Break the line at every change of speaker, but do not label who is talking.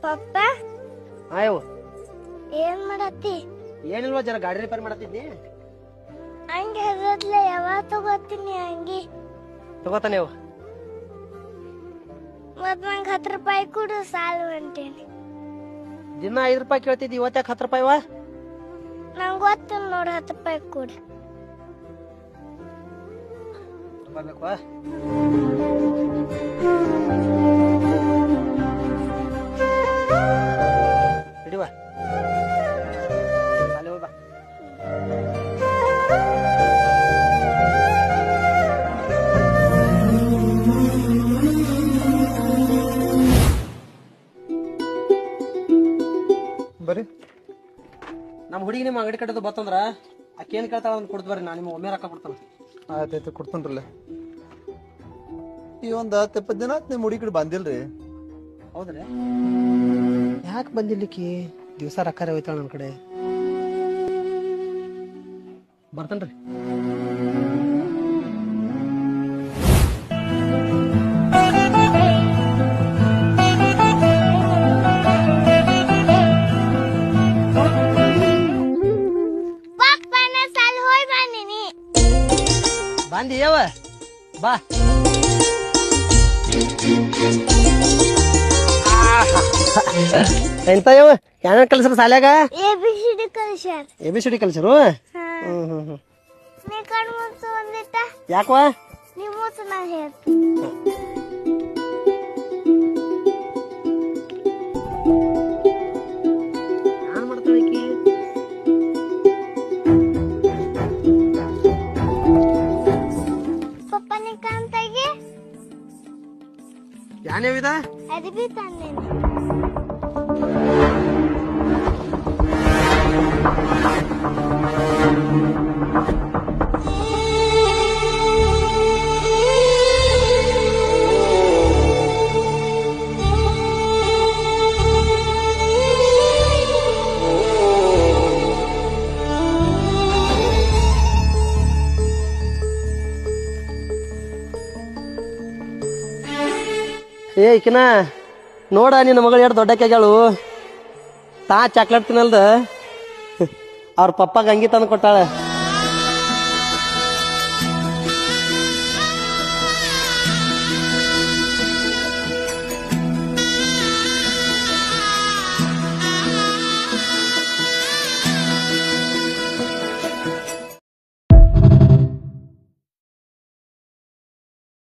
ಪಪ್ಪ
ಆಯವ್
ಏನ್ ಮಾಡತ್ತಿ?
ಏನಿಲ್ವಾ ಜರ ಗಾಡಿ ರಿಪೇರ್ ಮಾಡತ್ತಿದ್ನಿ.
ಹಂಗೆ ಹೆದರ್ಲೆ ಯಾವಾಗ ತಗೋತೀನಿ ಅಂಗಿ?
ತಗೋತಾನೆ ಅವ್.
ಮತ್ ನಂಗೆ 10 ರೂಪಾಯಿ ಕೊಡು ಸಾಲು ಅಂಟೇನಿ.
ದಿನ 5 ರೂಪಾಯಿ ಕೇಳ್ತಿದ್ದಿ, ಇವತ್ತ್ಯಾಕ 10 ರೂಪಾಯಿವಾ?
ನಂಗೆ ಗೊತ್ತು ನೋಡು 10 ರೂಪಾಯಿ ಕೊಡು.
ಬರ್ಬೇಕವಾ? ಹಿಡಿವಾ ಅಲ್ಲಿ ಹೋಗ್ಬಾ.
ಬರ್ರಿ.
ನಮ್ಮ ಹುಡುಗಿ ನಿಮ್ಮ ಅಂಗಡಿ ಕಟ್ಟದು ಬತ್ತಂದ್ರ ಆಕೆ ಏನ್ ಕೇಳ್ತಾಳ ಅಂತ ಕೊಡ್ತು ಬರ್ರಿ, ನಾನು ನಿಮ್ಮ ಒಮ್ಮೆ ರೊಕ್ಕ ಕೊಡ್ತಾನ.
ಆಯ್ತಾಯ್ತು ಕೊಡ್ತೇನ್ರಲ್ಲ. ಈ ಒಂದ್ 10-20 ದಿನ ಆತ್ ನಿಮ್ ಹುಡುಗಿ ಕಡೆ ಬಂದಿಲ್ರಿ.
ಹೌದ್ರಿ? ಯಾಕೆ ಬಂದಿಲ್ಲಿಕ್ಕಿ? ದಿವಸ ರೊಕ್ಕ ಹೋಯ್ತಾಳ ನನ್ನ ಕಡೆ. ಬರ್ತೇನ್ರಿ.
ಪಪ್ಪನ ಸಾಲು ಹೋಯ್ ಬಂದಿನಿ.
ಬಂದಿ ಯಾವ ಬಾ. ಎಂತ ಯಾವ ಏನೇನ್ ಕಲ್ಸರ ಸಾಲ್ಯಾಗ?
ABCD ಕಲಿಸ್ಯಾರ.
ABCD ಕಲ್ಸರು?
ನೀ ಕಣ್ಣು ಮುಚ್ಚು ಒಂದಿಟ್ಟ.
ಯಾಕವಾ?
ನೀ ಮುಚ್ಚು ನಾ ಹೇಳ್ತೀನಿ.
ಏನ್ ಮಾಡ್ತಾಳಕಿ?
ಪಪ್ಪ ನೀ ಕಣ್ ತೆಗಿ.
ಯಾನೇವಿದ?
ಅರ್ಬಿ ತಂದೇನಿ.
ಏ ಈಕಿನ ನೋಡ, ನಿನ್ನ ಮಗಳು ಎರಡು ದೊಡ್ಡಕ್ಕೆ ಆಗ್ಯಾಳು. ತಾ ಚಾಕ್ಲೇಟ್ ತಿನ್ನಲ್ದ ಅವ್ರ ಪಪ್ಪಾಗ ಅಂಗಿ ತಂದು ಕೊಟ್ಟಾಳ.